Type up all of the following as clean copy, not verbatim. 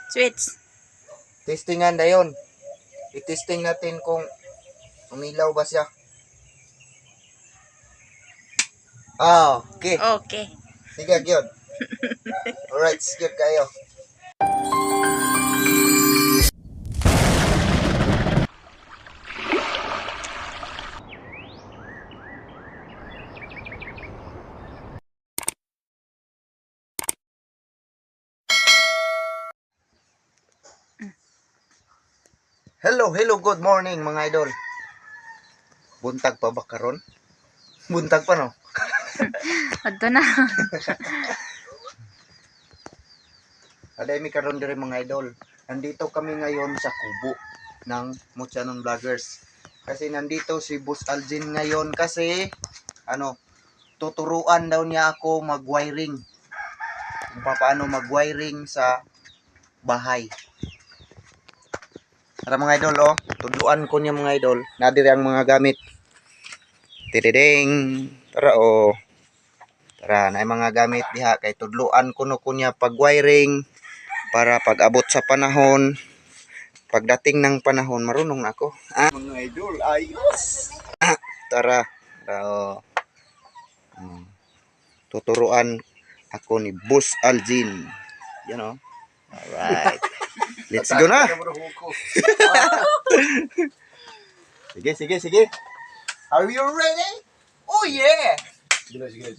Switch. Testingan dayon. I-testing natin kung umilaw ba siya. Okay. Okay. Sige, gyud. Alright, sige kayo. Hello, good morning mga idol. Buntag pa ba karon? Buntag pa no? Adto na. Aday mi karon dire mga idol. Nandito kami ngayon sa kubo ng Mutyanon Vloggers. Kasi nandito si Boss Algin ngayon kasi tuturuan daw niya ako mag-wiring. Kung paano mag-wiring sa bahay. Tara mga idol, tudluan ko niya mga idol. Nadiri ang mga gamit. Tididing. Tara Tara, na mga gamit diha kay tudluan ko no kunya pag-wiring para pag-abot sa panahon. Pagdating ng panahon, marunong na ako. Mga idol, ayos. Tara. Tuturuan ako ni Boss Algin. Yan Alright. Let's go na. Sige. Are you ready? Oh yeah. Sige.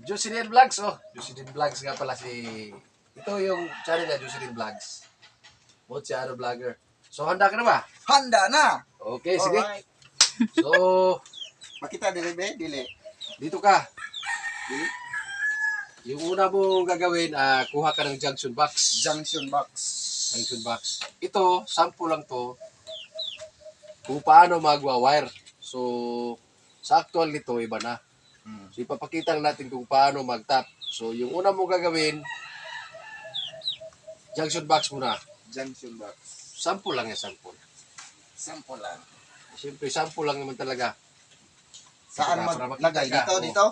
Jocelyn Vlogs, Jocelyn Vlogs nga pala si... Ito yung channel niya, Jocelyn Vlogs. Mo si vlogger. So, handa ka na ba? Handa na. Okay, sige. Alright. So, Makita dili be, dili. dito ka. Dili. Yung una mong gagawin, kuha ka ng junction box. Junction box. Junction box. Ito, sample lang to kung paano magwa-wire. So, sa actual nito, iba na. So, ipapakita lang natin kung paano mag-tap. So, yung una mong gagawin, junction box muna. Junction box. Sample lang yan, sample. Sample lang. Siyempre, sample lang naman talaga. Saan Para maglagay? makita ka. Dito?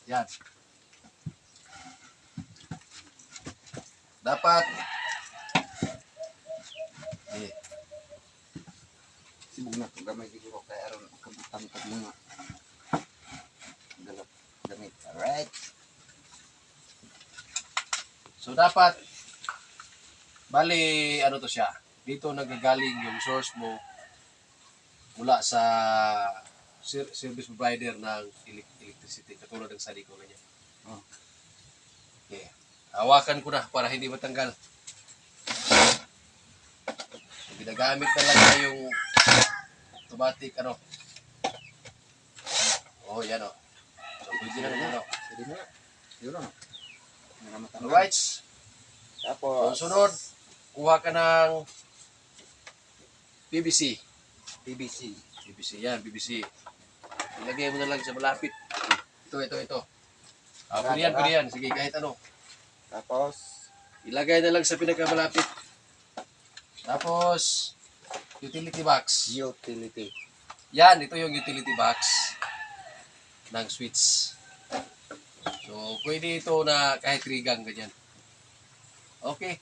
Yan. Dapat, Sibog na ito. Gamay siguro kaya aron kabutan ka mga galap gamit. Alright. so dapat, bali, ano to siya, dito nagagaling yung source mo mula sa service provider ng electricity, katulad ng sali ko ganyan. Okay. Hawakan ko na para hindi matanggal. So, ginagamit talaga yung automatic yan So, pwede na naman Pwede na. Yun na. Alright. Tapos, So, sunod, kuha ka ng PVC. PVC, yan, PVC. Ilagay mo na lang sa malapit. Ito. Pwede yan. Sige, kahit ano. Tapos, Ilagay na lang sa pinakamalapit. Tapos, utility box. utility. Yan, ito yung utility box ng switch. So, pwede ito na kahit rigang, ganyan. Okay.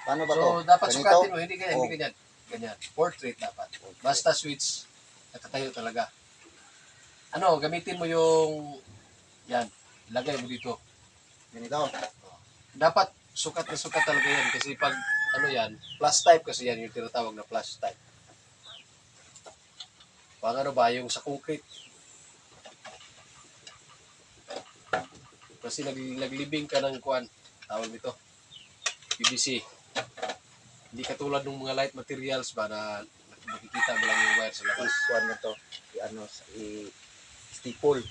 Paano ba to? So, dapat Ganito? sukatin mo. Hindi ganyan, Oh. hindi ganyan. Ganyan. Portrait dapat. Basta switch, nakatayo talaga. Gamitin mo yung, yan, ilagay mo dito. Ganito. Dapat sukat na sukat talaga yan. Kasi pag, yan, plus type kasi yan, yung tinatawag na plus type. Pang yung sa concrete. Kasi naglibing ka ng kuan, tawag nito, PVC. Hindi katulad ng mga light materials ba na makikita mo lang yung wire sa labas. Kuan na to. Staple.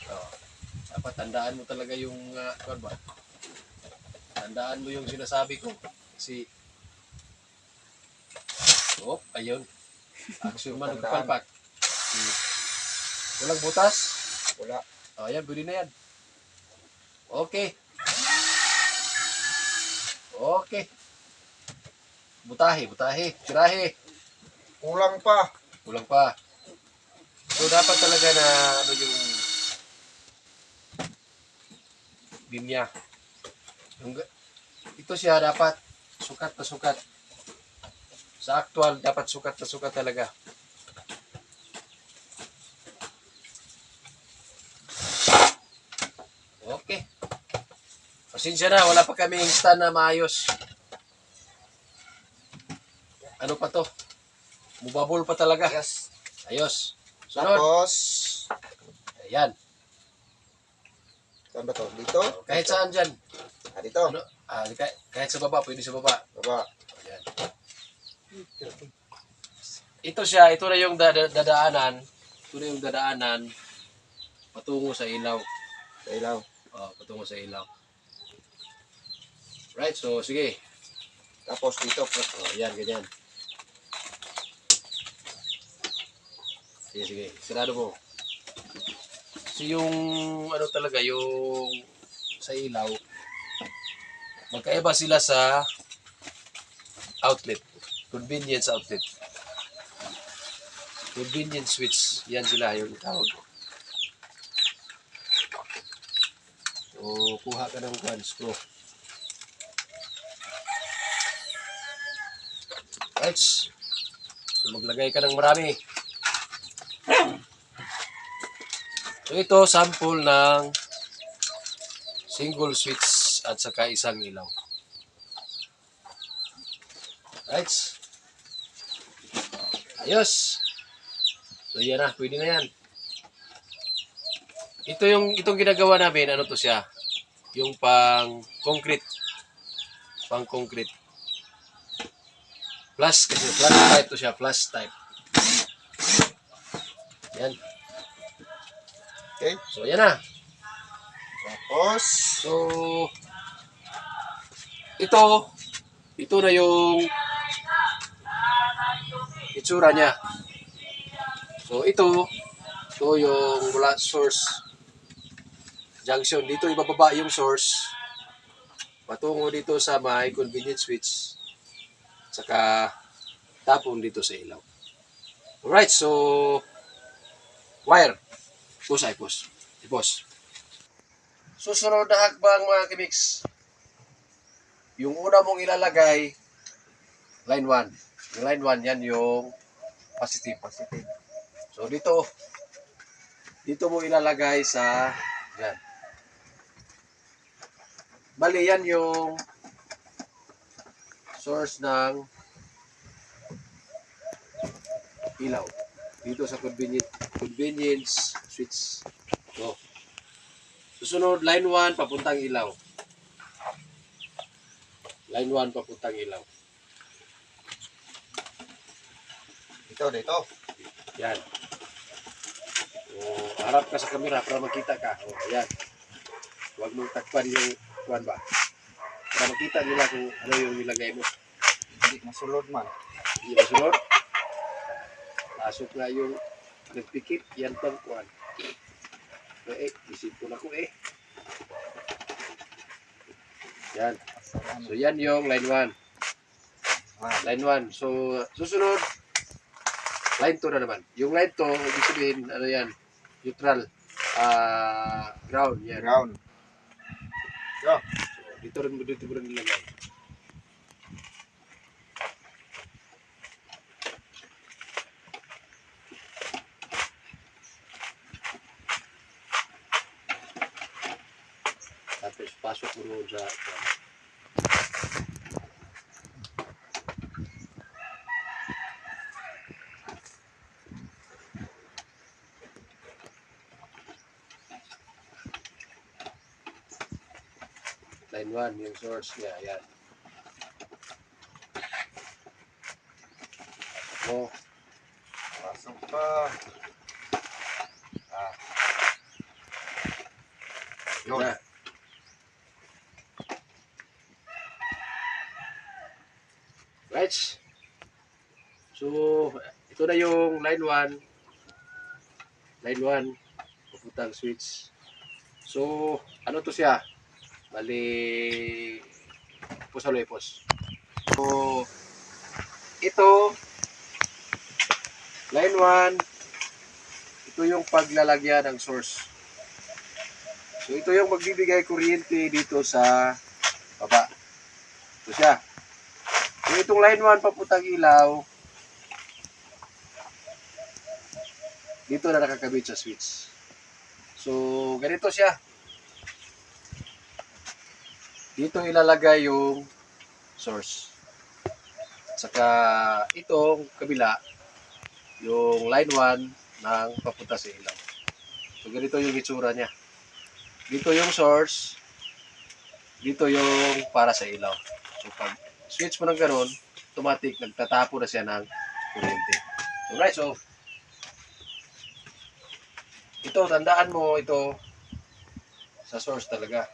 Dapat tandaan mo talaga yung, kuan ba? Tandaan mo yung sinasabi ko. Kasi, ayun. Action man, nagpalpak. Walang butas? Wala. Ayan, pwede na yan. Okay. Butahe. Tirahe. Kulang pa. So, dapat talaga na, yung linya. Ito siya dapat sukat na sukat. Sa actual, dapat sukat na sukat talaga. Okay. Pasensya na, wala pa kami instant na maayos. Ano pa to? Mubabol pa talaga. Yes. Ayos. Sunod. Tapos, Ayan. saan ba to? Dito? Kahit saan dyan. Dito. Ano? Kahit sa baba, pwede sa baba. Baba. Ayan. Ito siya, ito na yung dadaanan. Ito na yung dadaanan patungo sa ilaw. Sa ilaw. Patungo sa ilaw. Right, so sige. Tapos dito. Ayan, ganyan. Sige. Sarado mo. Kasi yung ano talaga, yung sa ilaw, magkaiba sila sa outlet. Convenience outlet. Convenience switch. Yan sila yung tawag. So, kuha ka ng screw. Right. So, maglagay ka ng marami. So, ito sample ng single switch at saka isang ilaw. Right. Ayos. So, yan na. Pwede na yan. Itong ginagawa namin, ano to siya? Yung pang-concrete. Pang-concrete. Plus, kasi plus type to siya. Plus type. Yan. Okay. So, yan na. Tapos, So, ito na yung itsura niya. So, ito yung mula source junction. Dito ibababa yung source patungo dito sa may convenience switch saka tapon dito sa ilaw. Alright, so wire. Ipos. Susunod na hakbang mga kimix. Yung una mong ilalagay, line 1. Yung line 1, yan yung positive. So dito mo ilalagay sa, yan. Bali, yan yung source ng ilaw. Dito sa convenience switch. So, susunod, line 1, papuntang ilaw. Line 1, papuntang ilaw. dito. Yan. O, harap ka sa camera para makita ka. O, yan. Huwag mong takpan yung kuwan ba. Para makita nila kung ano yung nilagay mo. Hindi masulod man. Hindi masunod. Pasok na yung nagpikit. Yan pang kuwan. Isip ko na ko Yan. So, yan yung line 1. Line 1. So, susunod, line 2 na naman. Yung line 2, ibig sabihin, ano yan? Neutral. Ground. Yan. Ground. So, Dito rin nilagay. Tapos, pasok mo doon sa line 1, yung source niya. Ayan. O, pasok pa. Yun. na. Right? So, ito na yung line 1. Line 1, papuntang switch. So, ano to siya? Bali, ipos. So, ito, line 1, ito yung paglalagyan ng source. So ito yung magbibigay kuryente dito sa baba. Ito siya. So itong line 1 papuntang ilaw, dito na nakakabit sa switch. So ganito siya. Dito ilalagay yung source. Saka itong kabila, yung line 1 ng papunta sa ilaw. So ganito yung itsura niya. Dito yung source, dito yung para sa ilaw. So pag switch mo ng ganun, automatic nagtatapo na siya ng kuryente. Alright, so ito, tandaan mo ito sa source talaga.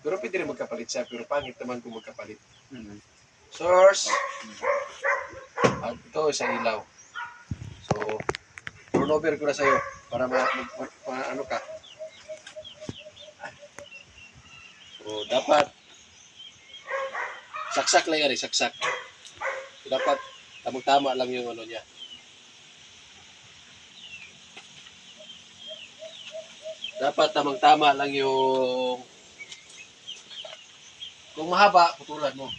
Pero pwede rin magkapalit siya, pero pangit naman kung magkapalit. Source, at ito sa ilaw. So, turn over ko na sa'yo para ano ka. So, dapat saksak lang yan, saksak. So, dapat tamang-tama lang yung ano niya. Dapat tamang-tama lang yung kung mahaba, putulan mo.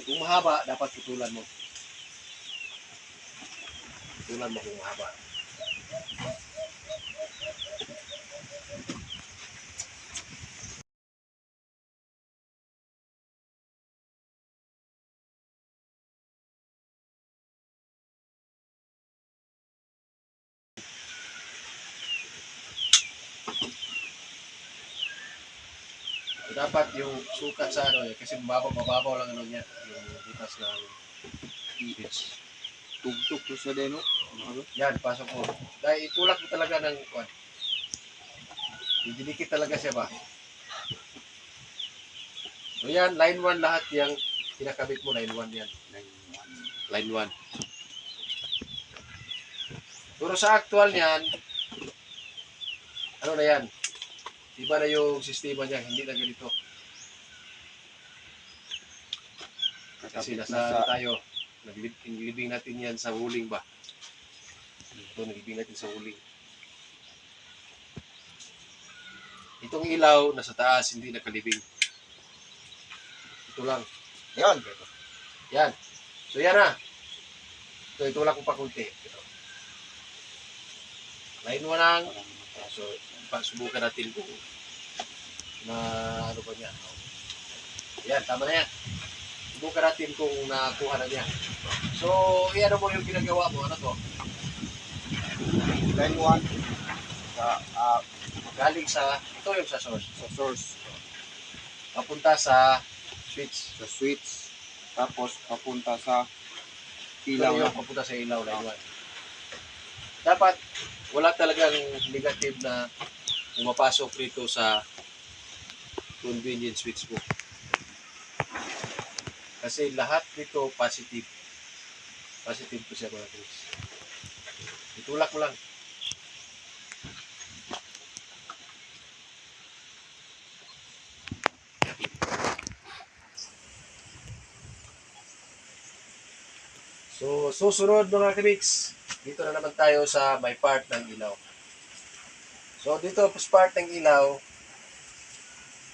Kung mahaba, dapat putulan mo. Putulan mo kung mahaba. So, dapat yung sukat sa ano kasi mababaw lang ano niya, yung butas ng switch. Tugtog to sa deno. Yan, pasok mo. Dahil itulak mo talaga ng kwan. Dinikit talaga siya ba? So yan, line 1 lahat yung kinakabit mo, line 1 yan. Line 1. Pero sa actual niyan, ano na yan? Iba na yung sistema niya, hindi na ganito. Kasi nasa tayo, naglibing natin yan sa huling ba? Ito, naglibing natin sa huling. Itong ilaw, nasa taas, hindi nakalibing. Ito lang. Yan. Yan. So yan na. Ito lang ko pa kunti. Ito. Line 1 lang. So, subukan natin kung na ano ba niya. Yan, tama na yan. Subukan natin kung nakuha na niya. So, iyan mo yung ginagawa mo. Ano to? Line 1. Sa, Galing sa, ito yung sa source. sa source. Papunta sa switch. Sa switch. Tapos papunta sa Ito ilaw na. yung papunta sa ilaw, line 1. Dapat, wala talagang negative na pumapasok rito sa convenience switch mo. Kasi lahat dito positive. Positive po siya mga Chris. Itulak mo lang. So, susunod mga Kamix, dito na naman tayo sa may part ng ilaw. So, dito sa part ng ilaw,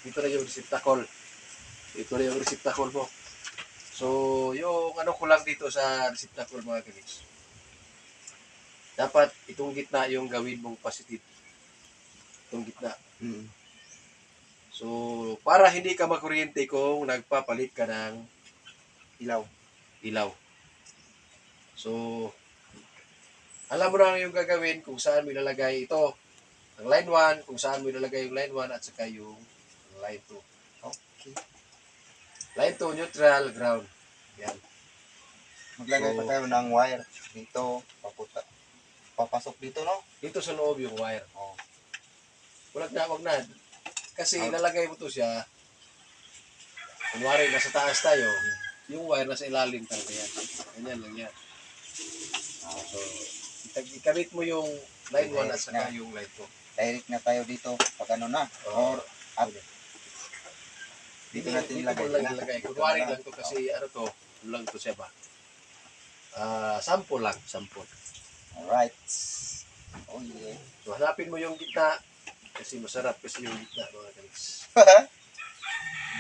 dito na yung receptacle. Dito na yung receptacle mo. So, yung ano ko lang dito sa receptacle mga Kamix. Dapat itong gitna yung gawin mong positive. Itong gitna. So, para hindi ka makuryente kung nagpapalit ka ng Ilaw. ilaw. So, alam mo na yung gagawin kung saan mo ilalagay ito. Ang line 1, kung saan mo ilalagay yung line 1 at saka yung line 2. Okay. Line 2, neutral, ground. Yan. Maglagay pa tayo ng wire dito. Papasok dito, no? Dito sa loob yung wire. Oh. Wag na. Kasi ilalagay mo to siya. Kunwari, nasa taas tayo. Yung wire nasa ilalim talaga yan. Ganyan lang yan. So, ikabit mo yung line 1 at saka yung line 2. Direct na tayo dito pag ano na. Or up. Dito natin ilagay. Kunwari lang to kasi ano to, lang to siya ba? Sample lang, sample. Alright. Oh yeah. So hanapin mo yung gitna. Kasi masarap kasi yung gitna mga kaniks.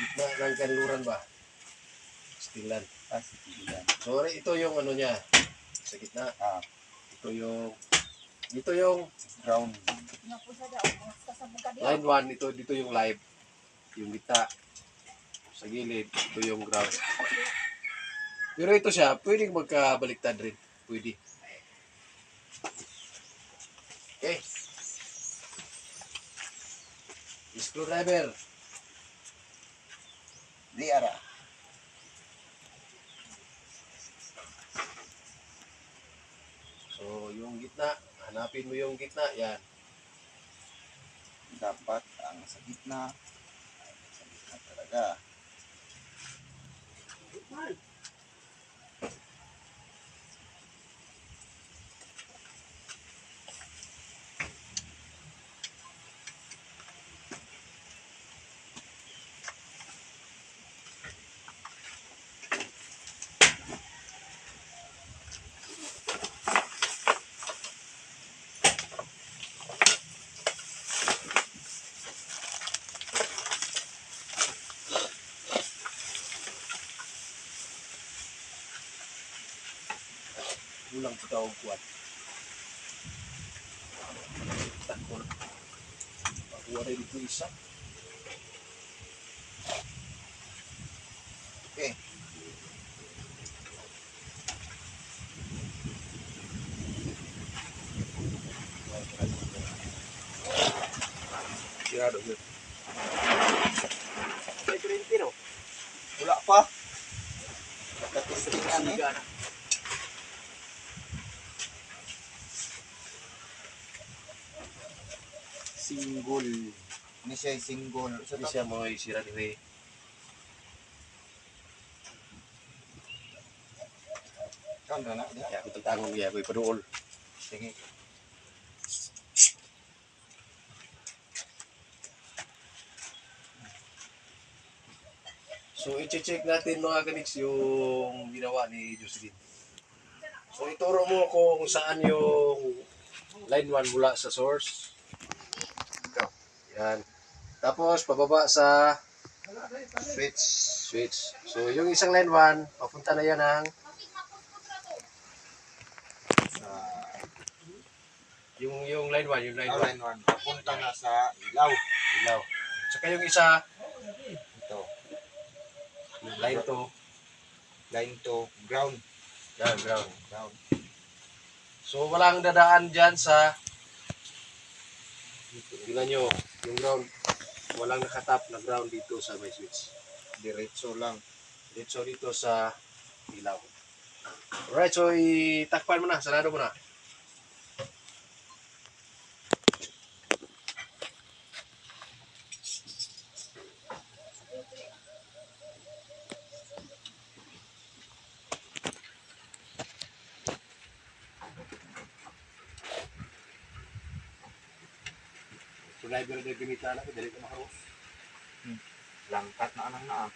Gitna ng kanluran ba? Stilan. So ito yung ano niya sa gitna. Ito yung Ground. line 1, dito yung live. Yung gitna. Sa gilid, ito yung ground. Pero ito siya, pwedeng magkabaliktad rin. Pwede. Okay. Screwdriver. Di ara. So, yung gitna, hanapin mo yung gitna, yan. Dapat ang sa gitna. Sa gitna talaga. Kulang sa tawag kuwan. Takon. Pakuha rin dito isa. Okay. Tirado yun. May kurinti, no? Wala pa. Katisringan eh. Siga na. Single. Ini siya yung single. Hindi siya mga isira ni Kan na. Kaya ako tatangon niya, ako'y paduol. Sige. So, i-check natin mga kaniks yung ginawa ni Jocelyn. So, ituro mo kung saan yung line 1 mula sa source. Ikaw. Yan. Tapos, pababa sa Switch. switch. So, yung isang line 1, papunta na yan ng Sa yung line 1, yung line 1. line 1. Papunta na sa ilaw. Ilaw. Tsaka yung isa, Ito. yung line 2, Line 2. Ground. yan, ground. Ground. So, walang dadaan dyan sa, tingnan nyo, yung ground, walang nakatap na ground dito sa may switch. Diretso lang. Dito sa ilaw. Alright, so itakpan mo na, sarado mo na. So, driver na gamita na, dali ka makaros. Langkat na anang naa.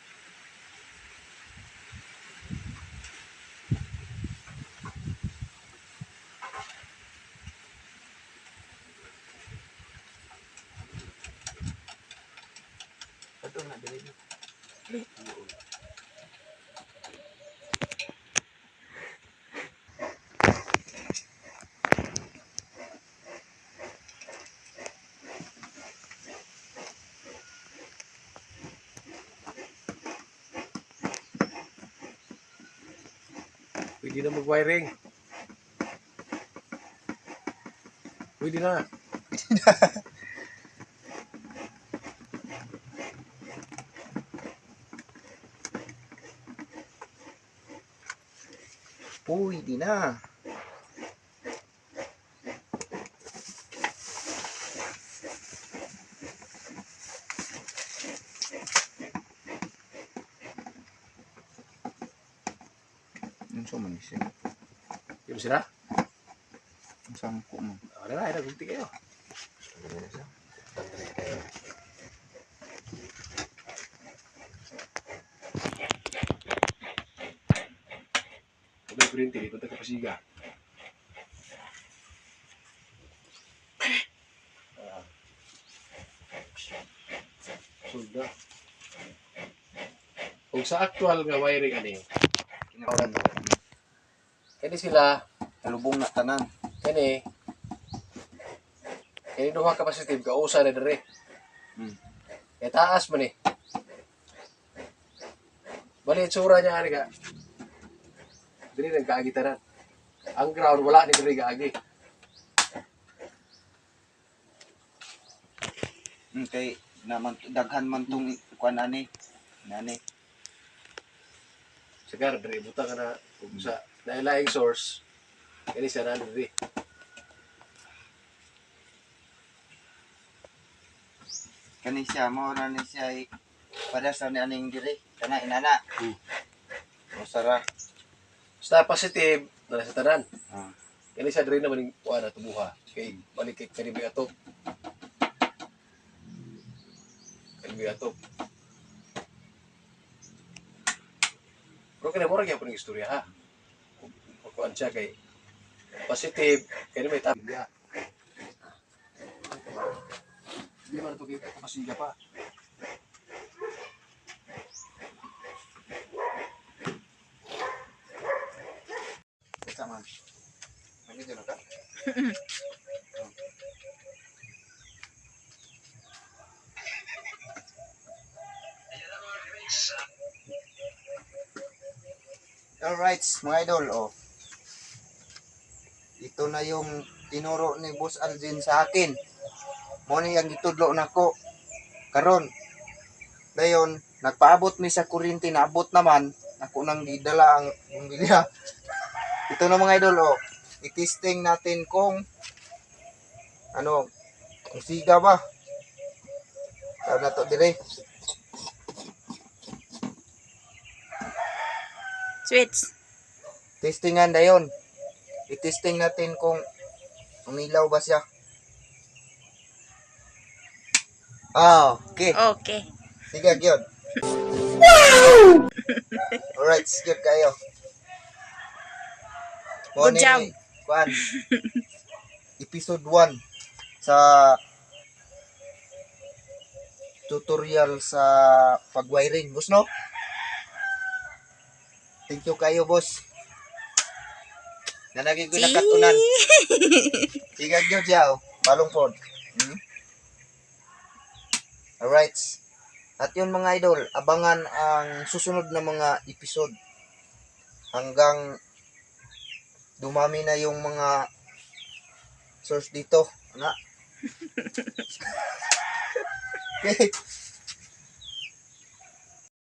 Ito na, dali na. Pwede na mag-wiring. Pwede na. Uy, di na. Yung sa manisip. Yung sila? Ang sangko mo. Ano na, nagulti kayo. Kung may kurinti, ito tayo kapasiga. Sunda. Kung sa actual nga wiring ani, Kinauna to. kani sila, Lubong na tanan. kani duha ka positive ka usa na dire. Hmm. E taas man eh. Bali itsura niya ani ka. Dili nagkaagi tanan. Ang ground wala ni diri kaagi. Kay naman daghan man tong kuan ani. Nani. Sigar diri buta ka na kung sa lain-laing source. Kani siya na diri. Kani siya mo na ni siya para sa ni aning diri kana inana. O sara. Basta positive na sa tanan. Ah. Kani siya diri naman yung kuha na tubuha. Kay balik kay kani bigatop. Kani bigatop. Pero kani mo ra gyapon ang istorya ha. Kuan siya kay positive kani may tabi niya. Di man ito kita kapasiga pa. Sama. Mali dito ka. Alright, mga idol, oh. Ito na yung tinuro ni Boss Alvin sa akin. Mo ni ang gitudlo nako. Karon. Dayon, nagpaabot mi sa kuryente, naabot naman. Ako nang gidala ang bumbilya. Ito na mga idol, oh. I-testing natin kung kung siga ba. Tawag na to dire. Switch. Testingan dayon. I-testing natin kung umilaw ba siya. Okay. Okay. Sige, gyud. Wow! Alright, good kayo. Good job. Kuan. Episode 1 sa tutorial sa pag-wiring, boss, no? Thank you kayo, boss. Nanagin ko nakatunan. Sige, gyud yaw. Balong pod. Alright. At yun mga idol, abangan ang susunod na mga episode hanggang dumami na yung mga source dito. Okay.